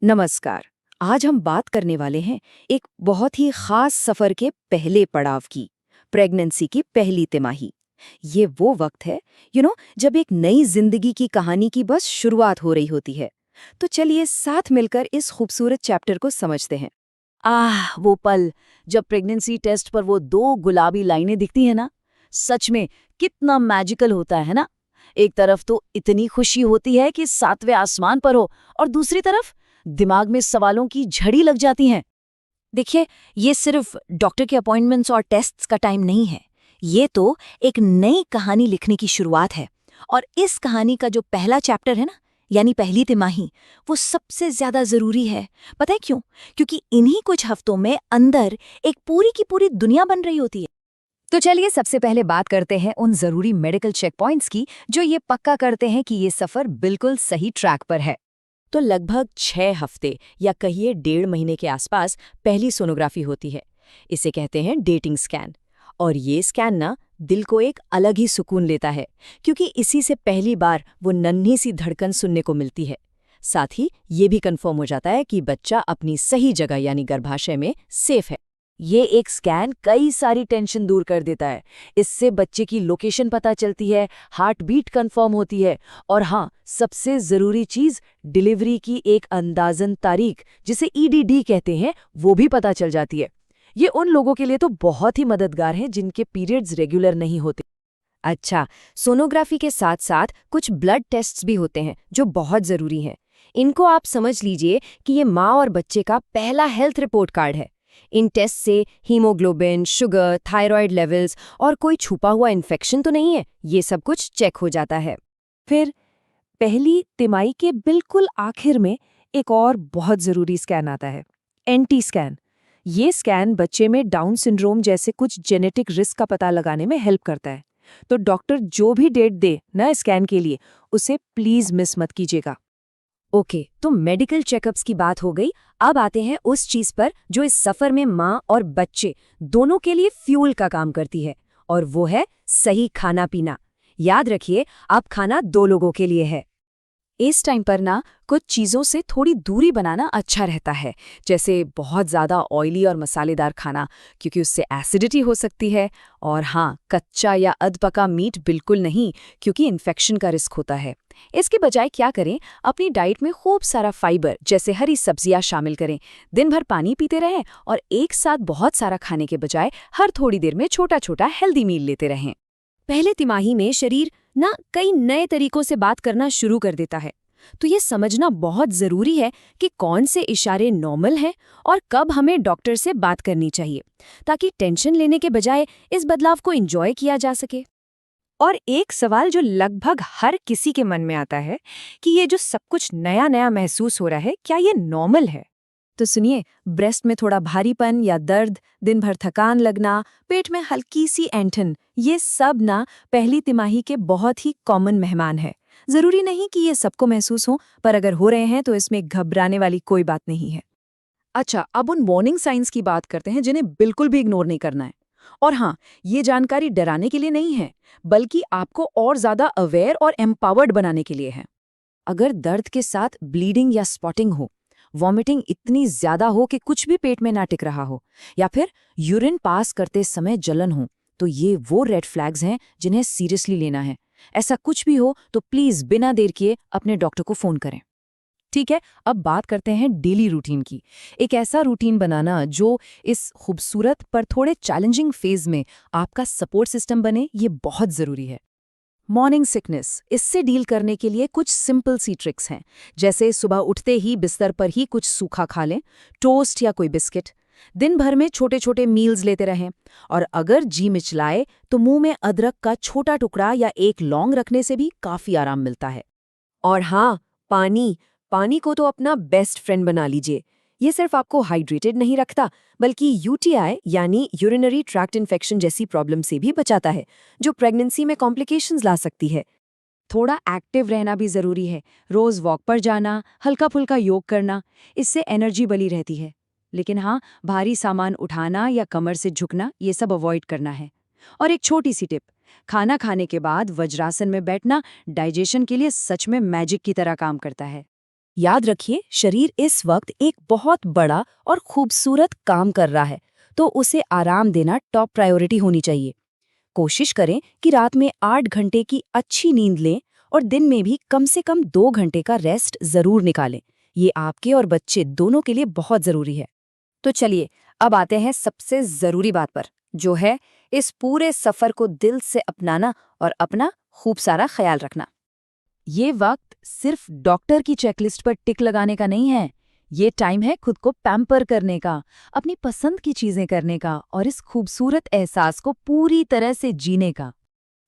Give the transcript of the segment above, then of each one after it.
नमस्कार। आज हम बात करने वाले हैं एक बहुत ही खास सफर के पहले पड़ाव की, प्रेगनेंसी की पहली तिमाही। ये वो वक्त है जब एक नई जिंदगी की कहानी की बस शुरुआत हो रही होती है। तो चलिए साथ मिलकर इस खूबसूरत चैप्टर को समझते हैं। वो पल जब प्रेगनेंसी टेस्ट पर वो दो गुलाबी लाइनें दिखती है ना, सच में कितना मैजिकल होता है ना। एक तरफ तो इतनी खुशी होती है कि सातवें आसमान पर हो, और दूसरी तरफ दिमाग में सवालों की झड़ी लग जाती है। देखिए, ये सिर्फ डॉक्टर के अपॉइंटमेंट्स और टेस्ट्स का टाइम नहीं है। ये तो एक नई कहानी लिखने की शुरुआत है। और इस कहानी का जो पहला चैप्टर है ना, यानी पहली तिमाही, वो सबसे ज्यादा जरूरी है। पता है क्यों? क्योंकि इन्हीं कुछ हफ्तों में अंदर एक पूरी की पूरी दुनिया बन रही होती है। तो चलिए सबसे पहले बात करते हैं उन जरूरी मेडिकल चेक पॉइंट्स की जो ये पक्का करते हैं कि ये सफर बिल्कुल सही ट्रैक पर है। तो लगभग 6 हफ्ते या कहिए 1.5 महीने के आसपास पहली सोनोग्राफी होती है। इसे कहते हैं डेटिंग स्कैन। और ये स्कैन ना दिल को एक अलग ही सुकून लेता है, क्योंकि इसी से पहली बार वो नन्ही सी धड़कन सुनने को मिलती है। साथ ही ये भी कंफर्म हो जाता है कि बच्चा अपनी सही जगह यानी गर्भाशय में सेफ है। ये एक स्कैन कई सारी टेंशन दूर कर देता है। इससे बच्चे की लोकेशन पता चलती है, हार्ट बीट कंफर्म होती है, और हाँ, सबसे जरूरी चीज, डिलीवरी की एक अंदाजन तारीख, जिसे ईडीडी कहते हैं, वो भी पता चल जाती है। ये उन लोगों के लिए तो बहुत ही मददगार है जिनके पीरियड्स रेगुलर नहीं होते। अच्छा, सोनोग्राफी के साथ साथ कुछ ब्लड टेस्ट्स भी होते हैं जो बहुत जरूरी हैं। इनको आप समझ लीजिए कि ये माँ और बच्चे का पहला हेल्थ रिपोर्ट कार्ड है। इन टेस्ट से हीमोग्लोबिन, शुगर, थायराइड लेवल्स और कोई छुपा हुआ इन्फेक्शन तो नहीं है, ये सब कुछ चेक हो जाता है। फिर पहली तिमाही के बिल्कुल आखिर में एक और बहुत जरूरी स्कैन आता है, एंटी स्कैन। ये स्कैन बच्चे में डाउन सिंड्रोम जैसे कुछ जेनेटिक रिस्क का पता लगाने में हेल्प करता है। तो डॉक्टर जो भी डेट दे ना स्कैन के लिए, उसे प्लीज मिस मत कीजिएगा। ओके, तो मेडिकल चेकअप्स की बात हो गई। अब आते हैं उस चीज पर जो इस सफर में माँ और बच्चे दोनों के लिए फ्यूल का काम करती है, और वो है सही खाना पीना। याद रखिए, अब खाना दो लोगों के लिए है। इस टाइम पर ना कुछ चीज़ों से थोड़ी दूरी बनाना अच्छा रहता है, जैसे बहुत ज़्यादा ऑयली और मसालेदार खाना, क्योंकि उससे एसिडिटी हो सकती है। और हाँ, कच्चा या अधपका मीट बिल्कुल नहीं, क्योंकि इन्फेक्शन का रिस्क होता है। इसके बजाय क्या करें, अपनी डाइट में खूब सारा फाइबर जैसे हरी सब्जियां शामिल करें। दिन भर पानी पीते रहें, और एक साथ बहुत सारा खाने के बजाय हर थोड़ी देर में छोटा छोटा हेल्दी मील लेते रहें। पहले तिमाही में शरीर ना कई नए तरीकों से बात करना शुरू कर देता है। तो ये समझना बहुत जरूरी है कि कौन से इशारे नॉर्मल हैं और कब हमें डॉक्टर से बात करनी चाहिए, ताकि टेंशन लेने के बजाय इस बदलाव को एंजॉय किया जा सके। और एक सवाल जो लगभग हर किसी के मन में आता है कि ये जो सब कुछ नया नया महसूस हो रहा है, क्या ये नॉर्मल है? तो सुनिए, ब्रेस्ट में थोड़ा भारीपन या दर्द, दिन भर थकान लगना, पेट में हल्की सी ऐंठन, ये सब ना पहली तिमाही के बहुत ही कॉमन मेहमान है। जरूरी नहीं कि ये सबको महसूस हो, पर अगर हो रहे हैं तो इसमें घबराने वाली कोई बात नहीं है। अच्छा, अब उन वार्निंग साइंस की बात करते हैं जिन्हें बिल्कुल भी इग्नोर नहीं करना है। और हाँ, ये जानकारी डराने के लिए नहीं है, बल्कि आपको और ज्यादा अवेयर और एम्पावर्ड बनाने के लिए है। अगर दर्द के साथ ब्लीडिंग या स्पॉटिंग हो, वॉमिटिंग इतनी ज्यादा हो कि कुछ भी पेट में ना टिक रहा हो, या फिर यूरिन पास करते समय जलन हो, तो ये वो रेड फ्लैग्स हैं जिन्हें सीरियसली लेना है। ऐसा कुछ भी हो तो प्लीज बिना देर किए अपने डॉक्टर को फोन करें। ठीक है, अब बात करते हैं डेली रूटीन की। एक ऐसा रूटीन बनाना जो इस खूबसूरत पर थोड़े चैलेंजिंग फेज में आपका सपोर्ट सिस्टम बने, ये बहुत जरूरी है। मॉर्निंग सिकनेस, इससे डील करने के लिए कुछ सिंपल सी ट्रिक्स हैं, जैसे सुबह उठते ही बिस्तर पर ही कुछ सूखा खा लें, टोस्ट या कोई बिस्किट। दिन भर में छोटे छोटे मील्स लेते रहें, और अगर जी मिचलाए तो मुंह में अदरक का छोटा टुकड़ा या एक लौंग रखने से भी काफी आराम मिलता है। और हाँ, पानी पानी को तो अपना बेस्ट फ्रेंड बना लीजिए। ये सिर्फ आपको हाइड्रेटेड नहीं रखता, बल्कि यूटीआई यानी यूरिनरी ट्रैक्ट इन्फेक्शन जैसी प्रॉब्लम से भी बचाता है, जो प्रेगनेंसी में कॉम्प्लिकेशंस ला सकती है। थोड़ा एक्टिव रहना भी जरूरी है। रोज वॉक पर जाना, हल्का फुल्का योग करना, इससे एनर्जी बनी रहती है। लेकिन हाँ, भारी सामान उठाना या कमर से झुकना, ये सब अवॉइड करना है। और एक छोटी सी टिप, खाना खाने के बाद वज्रासन में बैठना डाइजेशन के लिए सच में मैजिक की तरह काम करता है। याद रखिए, शरीर इस वक्त एक बहुत बड़ा और खूबसूरत काम कर रहा है, तो उसे आराम देना टॉप प्रायोरिटी होनी चाहिए। कोशिश करें कि रात में 8 घंटे की अच्छी नींद लें और दिन में भी कम से कम 2 घंटे का रेस्ट जरूर निकालें। ये आपके और बच्चे दोनों के लिए बहुत जरूरी है। तो चलिए, अब आते हैं सबसे जरूरी बात पर, जो है इस पूरे सफर को दिल से अपनाना और अपना खूब सारा ख्याल रखना। ये वक्त सिर्फ डॉक्टर की चेकलिस्ट पर टिक लगाने का नहीं है। ये टाइम है खुद को पैम्पर करने का, अपनी पसंद की चीजें करने का और इस खूबसूरत एहसास को पूरी तरह से जीने का।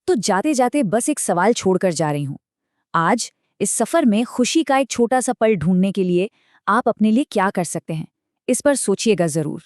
तो जाते जाते बस एक सवाल छोड़कर जा रही हूँ। आज इस सफर में खुशी का एक छोटा सा पल ढूंढने के लिए आप अपने लिए क्या कर सकते हैं, इस पर सोचिएगा जरूर।